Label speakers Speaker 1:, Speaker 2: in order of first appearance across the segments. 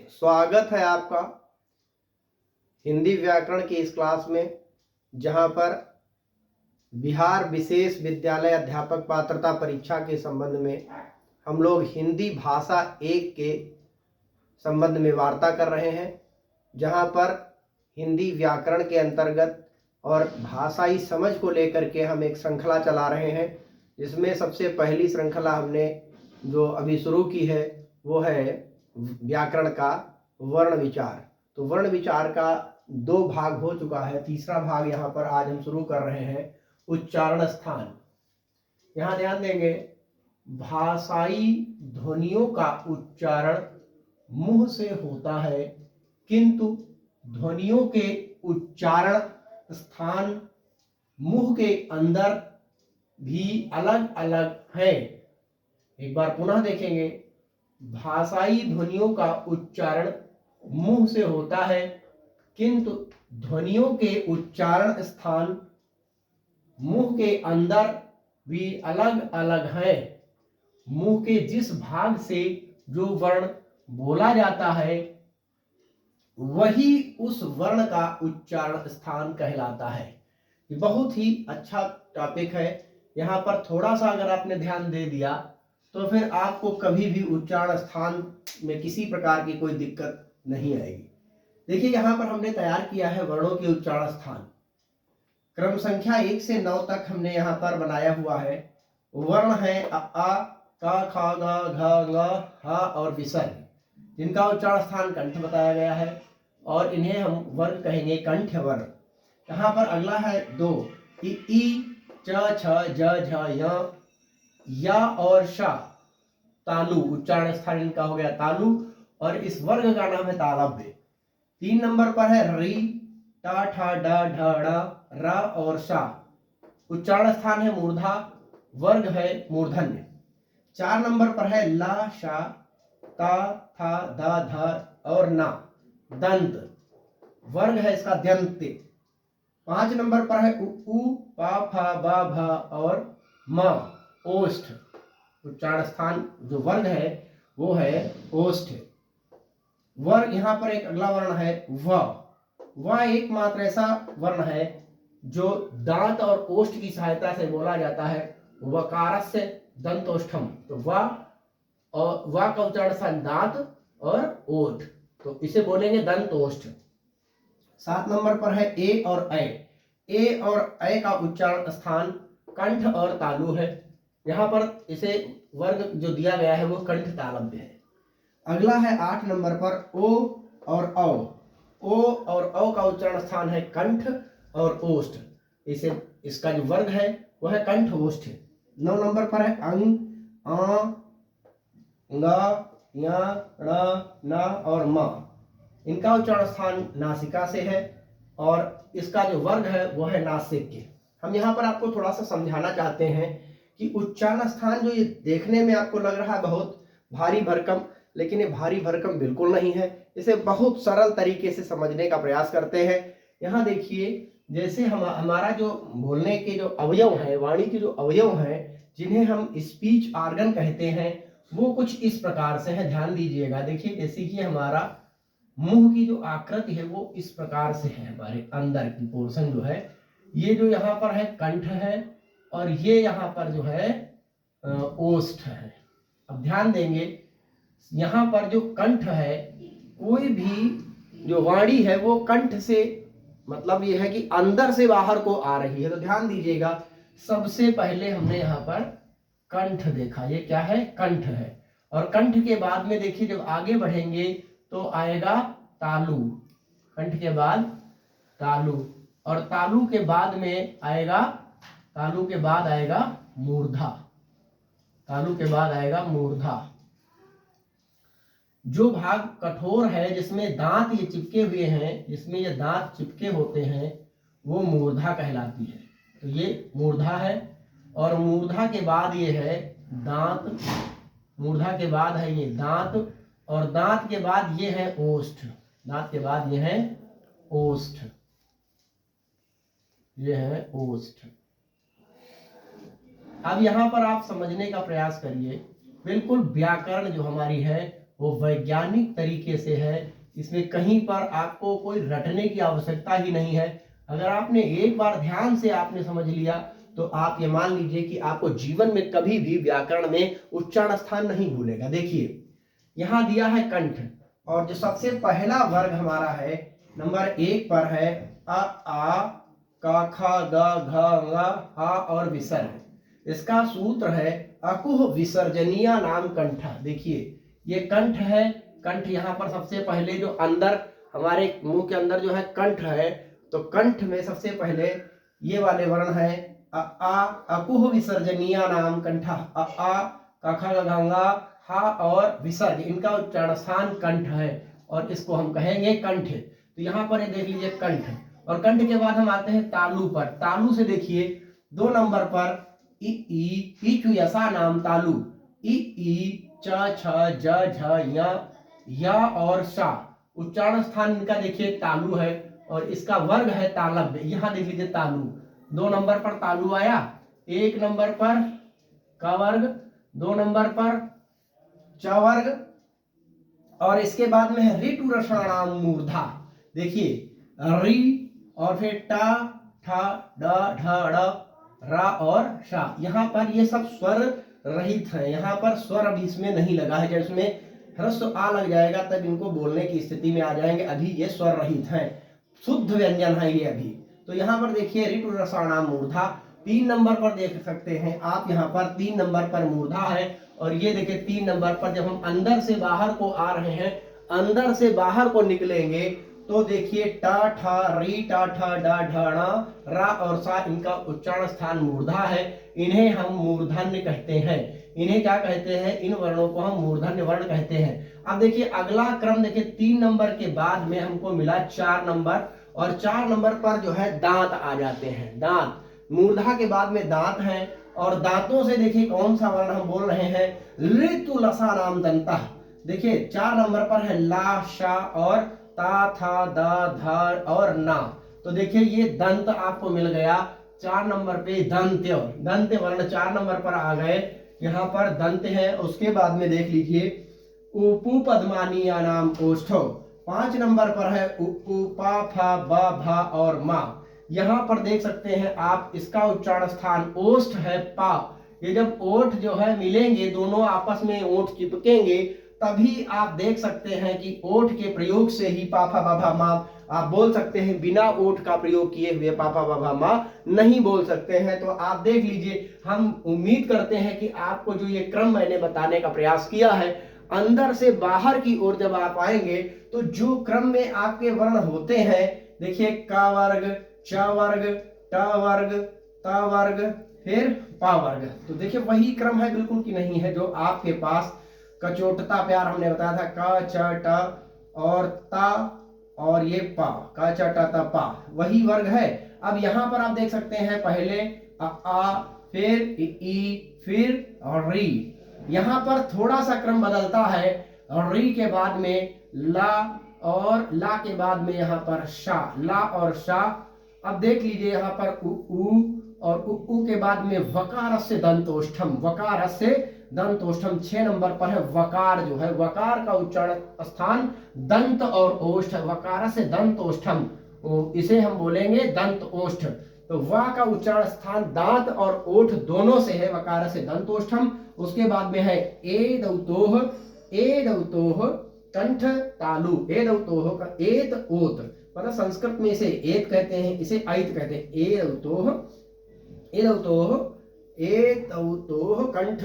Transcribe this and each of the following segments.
Speaker 1: स्वागत है आपका हिंदी व्याकरण की इस क्लास में, जहां पर बिहार विशेष विद्यालय अध्यापक पात्रता परीक्षा के संबंध में हम लोग हिंदी भाषा 1 के संबंध में वार्ता कर रहे हैं। जहां पर हिंदी व्याकरण के अंतर्गत और भाषाई समझ को लेकर के हम एक श्रृंखला चला रहे हैं, जिसमें सबसे पहली श्रृंखला हमने जो अभी शुरू की है वो है व्याकरण का वर्ण विचार। तो वर्ण विचार का 2 भाग हो चुका है, तीसरा भाग यहाँ पर आज हम शुरू कर रहे हैं उच्चारण स्थान। यहाँ ध्यान देंगे, भाषाई ध्वनियों का उच्चारण मुंह से होता है, किंतु ध्वनियों के उच्चारण स्थान मुंह के अंदर भी अलग अलग है। एक बार पुनः देखेंगे, भाषाई ध्वनियों का उच्चारण मुंह से होता है, किंतु ध्वनियों के उच्चारण स्थान मुंह के अंदर भी अलग अलग है। मुंह के जिस भाग से जो वर्ण बोला जाता है वही उस वर्ण का उच्चारण स्थान कहलाता है। ये बहुत ही अच्छा टॉपिक है। यहाँ पर थोड़ा सा अगर आपने ध्यान दे दिया तो फिर आपको कभी भी उच्चारण स्थान में किसी प्रकार की कोई दिक्कत नहीं आएगी। देखिए, यहाँ पर हमने तैयार किया है वर्णों के उच्चारण स्थान। क्रम संख्या 1 से 9 तक हमने यहाँ पर बनाया हुआ है। वर्ण है अ, आ, का, खा, गा, घा, ङ, हा और विसर्ग, जिनका उच्चारण स्थान कंठ बताया गया है और इन्हें हम वर्ग कहेंगे कंठ वर्ण। यहाँ पर अगला है 2, ई, च, छ, ज, झ, य, या और शा, तालु, उच्चारण स्थान इनका हो गया तालु और इस वर्ग का नाम है तालव्य। 3 नंबर पर है री, टा, ठा, डा, ढ, ड़, रा और शा, उच्चारण स्थान है मूर्धा, वर्ग है मूर्धन्य। 4 नंबर पर है ला, शा, ता, था, दा, ध और ना, दंत, वर्ग है इसका दंत्य। 5 नंबर पर है उ, पा, फा, बा, भा और म, ओष्ठ, उच्चारण स्थान जो वर्ग है वो है ओष्ठ। वर्ग यहाँ पर एक अगला वर्ण है व एकमात्र ऐसा वर्ण है जो दांत और ओष्ठ की सहायता से बोला जाता है। वकारस्य दंतोष्ठम, तो व और व का उच्चारण स्थान दांत और ओठ, तो इसे बोलेंगे दंतोष्ठ। 7 नंबर पर है ए और ऐ का उच्चारण स्थान कंठ और तालु है। यहाँ पर इसे वर्ग जो दिया गया है वो कंठ तालव्य है। अगला है 8 नंबर पर ओ और औ का उच्चारण स्थान है कंठ और ओष्ठ, इसे इसका जो वर्ग है वह है कंठ ओष्ठ। 9 नंबर पर है अंग, आ, ङ, य, ण, न और म, इनका उच्चारण स्थान नासिका से है और इसका जो वर्ग है वो है नासिक। हम यहाँ पर आपको थोड़ा सा समझाना चाहते हैं कि उच्चारण स्थान जो ये देखने में आपको लग रहा है बहुत भारी भरकम, लेकिन ये भारी भरकम बिल्कुल नहीं है। इसे बहुत सरल तरीके से समझने का प्रयास करते हैं। यहाँ देखिए, जैसे हमारा जो बोलने के जो अवयव है, वाणी के जो अवयव हैं, जिन्हें हम स्पीच ऑर्गन कहते हैं, वो कुछ इस प्रकार से है। ध्यान दीजिएगा, देखिए जैसे कि हमारा मुंह की जो आकृति है वो इस प्रकार से है। हमारे अंदर की पोर्शन जो है, ये जो यहाँ पर है कंठ है और ये यहाँ पर जो है ओष्ठ है। अब ध्यान देंगे, यहाँ पर जो कंठ है, कोई भी जो वाणी है वो कंठ से, मतलब ये है कि अंदर से बाहर को आ रही है। तो ध्यान दीजिएगा, सबसे पहले हमने यहाँ पर कंठ देखा, ये क्या है, कंठ है। और कंठ के बाद में देखिए जब आगे बढ़ेंगे तो आएगा तालु, कंठ के बाद तालु, और तालु के बाद में आएगा, तालु के बाद आएगा मूर्धा, तालु के बाद आएगा मूर्धा। जो भाग कठोर है, जिसमें दांत ये चिपके हुए हैं, जिसमें ये दांत चिपके होते हैं, वो मूर्धा कहलाती है। तो ये मूर्धा है और मूर्धा के बाद ये है दांत, मूर्धा के बाद है ये दांत और दांत के बाद ये है ओष्ठ, दांत के बाद ये है ओष्ठ, ये है ओष्ठ। अब यहाँ पर आप समझने का प्रयास करिए, बिल्कुल व्याकरण जो हमारी है वो वैज्ञानिक तरीके से है। इसमें कहीं पर आपको कोई रटने की आवश्यकता ही नहीं है। अगर आपने एक बार ध्यान से आपने समझ लिया तो आप ये मान लीजिए कि आपको जीवन में कभी भी व्याकरण में उच्चारण स्थान नहीं भूलेगा। देखिए यहां दिया है कंठ, और जो सबसे पहला वर्ग हमारा है नंबर 1 पर है अ आ क ख ग घ ङ ह और विसर्ग। इसका सूत्र है अकुह विसर्जनीय नाम कंठ। देखिए ये कंठ है। कंठ यहाँ पर सबसे पहले जो अंदर हमारे मुंह के अंदर जो है कंठ है, तो कंठ में सबसे पहले ये वाले वर्ण है अ आ अकुह विसर्जनीय नाम कंठ। अ आ क ख ग घ हा और विसर्ग, इनका उच्चारण स्थान कंठ है और इसको हम कहेंगे कंठ। तो यहाँ पर ये देख लीजिए कंठ, और कंठ के बाद हम आते हैं तालु पर। तालु से देखिए 2 नंबर पर ई चु यसा नाम तालु। ई च छ ज झ या और सा, उच्चारण स्थान इनका देखिए तालु है और इसका वर्ग है तालव्य। यहाँ देख लीजिए तालु 2 नंबर पर तालु आया, 1 नंबर पर क वर्ग, 2 नंबर पर च वर्ग, और इसके बाद में है ऋतु रसाणाम मूर्धा। देखिए री और फिर टा ठा ड ढ ड़ रा और शा, यहाँ पर ये सब स्वर रहित है। यहाँ पर स्वर अभी इसमें नहीं लगा है। जब इसमें ह्रस्व आ लग जाएगा तब इनको बोलने की स्थिति में आ जाएंगे। अभी ये स्वर रहित है, शुद्ध व्यंजन है ये अभी। तो यहाँ पर देखिए ऋतु रसाणाम मूर्धा 3 नंबर पर देख सकते हैं आप। यहाँ पर 3 नंबर पर मूर्धा है, और ये देखिए 3 नंबर पर जब हम अंदर से बाहर को आ रहे हैं, अंदर से बाहर को निकलेंगे तो देखिए टा ठा री टा ठा डा ढाणा रा और सा, इनका उच्चारण स्थान मूर्धा है। इन्हें हम मूर्धन्य कहते हैं। इन्हें क्या कहते हैं? इन वर्णों को हम मूर्धन्य वर्ण कहते हैं। अब देखिए अगला क्रम देखिए 3 नंबर के बाद में हमको मिला 4 नंबर, और 4 नंबर पर जो है दांत आ जाते हैं। दांत, मूर्धा के बाद में दांत है, और दांतों से देखिए कौन सा वर्ण हम बोल रहे हैं? ऋतु लसा नाम दंता। देखिए 4 नंबर पर है ला शा और ता था दा धा और ना। तो देखिए ये दंत आपको मिल गया 4 नंबर पे। दंत्य, दंत्य वर्ण 4 नंबर पर आ गए। यहाँ पर दंत है। उसके बाद में देख लीजिए उपु पद्मानीय नाम ओष्ठो। 5 नंबर पर है उ पा फा बा भा और मा। यहाँ पर देख सकते हैं आप, इसका उच्चारण स्थान ओष्ठ है पा। ये जब ओठ जो है मिलेंगे, दोनों आपस में ओठ चिपकेंगे, तभी आप देख सकते हैं कि ओठ के प्रयोग से ही पाफा बाभा माँ आप बोल सकते हैं। बिना ओठ का प्रयोग किए हुए पापा बाबा माँ नहीं बोल सकते हैं। तो आप देख लीजिए, हम उम्मीद करते हैं कि आपको जो ये क्रम मैंने बताने का प्रयास किया है, अंदर से बाहर की ओर जब आप आएंगे तो जो क्रम में आपके वर्ण होते हैं, देखिए क वर्ग, च वर्ग, ट वर्ग, त वर्ग, फिर पा वर्ग, तो देखिए वही क्रम है बिल्कुल कि नहीं है जो आपके पास कचोटता प्यार हमने बताया था। क च ट और ता और ये पा, क च ट त पा, वही वर्ग है। अब यहाँ पर आप देख सकते हैं पहले आ, फिर ई, फिर और री। यहाँ पर थोड़ा सा क्रम बदलता है, और री के बाद में ला, और ला के बाद में यहाँ पर शा, ला और शा। अब देख लीजिए यहाँ पर उ और उ के बाद में वकार से दंतोष्ठम, वकार से दंतोष्ठम 6 नंबर पर है। वकार जो है, वकार का उच्चारण स्थान दंत और ओष्ठ, वकार से दंतोष्ठम, इसे हम बोलेंगे दंत ओष्ठ। तो वा का उच्चारण स्थान दांत और ओठ दोनों से है, वकार से दंतोष्ठम। उसके बाद में है ए दौतोह, ए दौतोह कंठ तालु, ए दौतोह का एत ओत, मतलब संस्कृत में इसे एत कहते हैं, इसे ऐत कहते हैं। ए दौतोह, ए दौतोह, ए दौतोह कंठ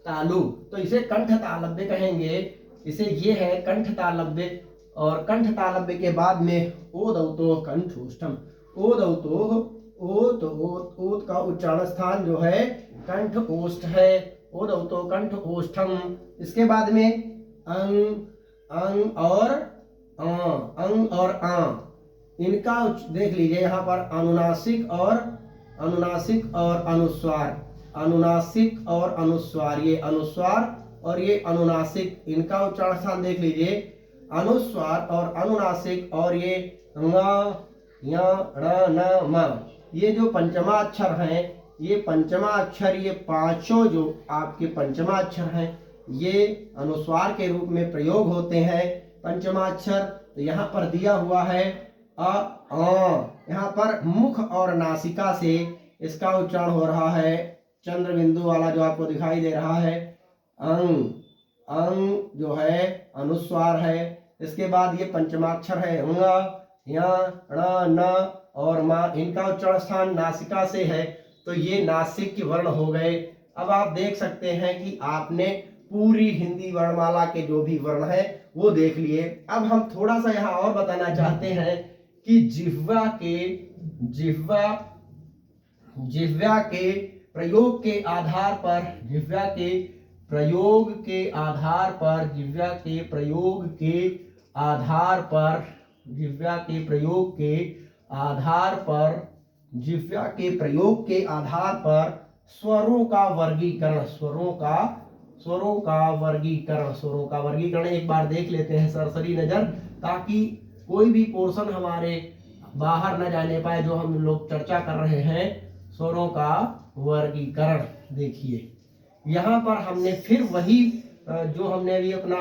Speaker 1: तालु, तो इसे कंठ तालव्य कहेंगे। इसे ये है कंठ तालव्य, और कंठ तालव्य के बाद में ओ दौतोह कंठोष्ठम, ओ दौतोह, ओत ओत, ओत का उच्चारण स्थान जो है कंठ ओष्ठ है, ओ दौतोह कंठ ओष्ठम। इसके बाद में अंग, अंग और अंग और आ, इनका देख लीजिए यहाँ पर अनुनासिक और अनुस्वार, अनुनासिक और अनुस्वार, ये अनुस्वार और ये अनुनासिक, इनका उच्चारण स्थान देख लीजिए। अनुस्वार और अनुनासिक, और ये ङ, य, ण, न, म, ये जो पंचमा अक्षर हैं, ये पंचमा अक्षर, ये पांचों जो आपके पंचमा अक्षर हैं, ये अनुस्वार के रूप में प्रयोग होते हैं। पंचमाक्षर तो यहाँ पर दिया हुआ है अ यहाँ पर मुख और नासिका से इसका उच्चारण हो रहा है। चंद्र बिंदु वाला जो आपको दिखाई दे रहा है अंग, अंग जो है अनुस्वार है। इसके बाद ये पंचमाक्षर है अंग, य, ण, न और मा, इनका उच्चारण स्थान नासिका से है, तो ये नासिक के वर्ण हो गए। अब आप देख सकते हैं कि आपने पूरी हिंदी वर्णमाला के जो भी वर्ण है वो देख लिए। अब हम थोड़ा सा यहाँ और बताना चाहते हैं कि जिह्वा के प्रयोग के आधार पर, जिह्वा के प्रयोग के आधार पर, जिह्वा के प्रयोग के आधार पर, जिह्वा के प्रयोग के आधार पर, जिह्वा के प्रयोग के आधार पर स्वरों का वर्गीकरण, स्वरों का वर्गीकरण एक बार देख लेते हैं सरसरी नजर, ताकि कोई भी पोर्शन हमारे बाहर न जाने पाए जो हम लोग चर्चा कर रहे हैं। स्वरों का वर्गीकरण देखिए, यहाँ पर हमने फिर वही जो हमने अभी अपना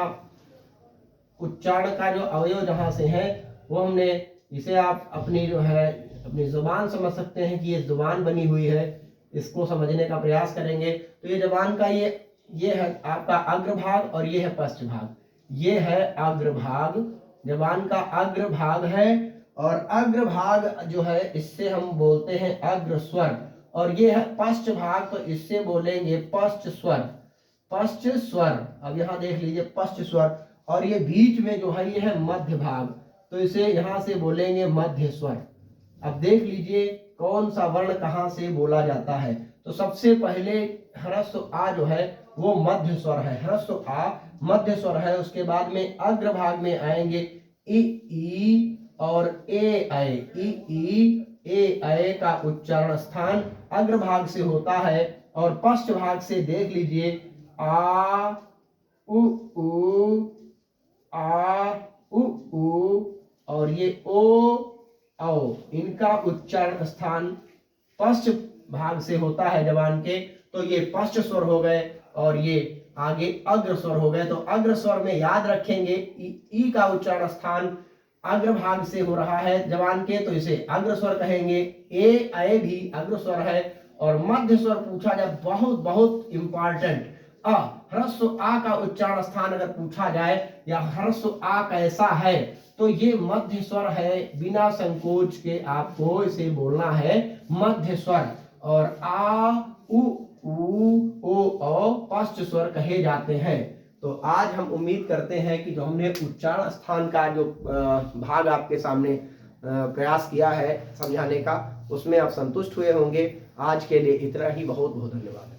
Speaker 1: उच्चारण का जो अवयव जहां से है वो हमने, इसे आप अपनी जो है अपनी जुबान समझ सकते हैं कि ये जुबान बनी हुई है, इसको समझने का प्रयास करेंगे। तो ये जुबान का ये है आपका अग्रभाग और ये है पश्च भाग। ये है अग्रभाग, जुबान का अग्रभाग है, और अग्रभाग जो है इससे हम बोलते हैं अग्र स्वर, और ये है पश्च भाग, तो इससे बोलेंगे पश्च स्वर, पश्च स्वर। अब यहाँ देख लीजिए पश्च स्वर, और ये बीच में जो है ये है मध्य भाग, तो इसे यहाँ से बोलेंगे मध्य स्वर। अब देख लीजिए कौन सा वर्ण कहाँ से बोला जाता है। तो सबसे पहले ह्रस्व आ जो है वो मध्य स्वर है, ह्रस्व आ मध्य स्वर है। उसके बाद में अग्रभाग में आएंगे ई और ए ऐ, ई ए ऐ का उच्चारण स्थान अग्रभाग से होता है, और पश्च भाग से देख लीजिए आ उ आ उ और ये ओ औ, इनका उच्चारण स्थान पश्च भाग से होता है जबान के, तो ये पश्च स्वर हो गए, और ये आगे अग्र स्वर हो गए। तो अग्र स्वर में याद रखेंगे ई का उच्चारण स्थान अग्रभाग से हो रहा है जबान के, तो इसे अग्र स्वर कहेंगे। ए ऐ भी अग्र स्वर है, और मध्य स्वर पूछा जाए, बहुत बहुत इंपॉर्टेंट, ह्रस्व आ का उच्चारण स्थान अगर पूछा जाए या ह्रस्व आ कैसा है, तो ये मध्य स्वर है। बिना संकोच के आपको इसे बोलना है मध्य स्वर, और आ उ ओ औ पश्च स्वर कहे जाते हैं। तो आज हम उम्मीद करते हैं कि जो हमने उच्चारण स्थान का जो भाग आपके सामने प्रयास किया है समझाने का, उसमें आप संतुष्ट हुए होंगे। आज के लिए इतना ही, बहुत बहुत धन्यवाद।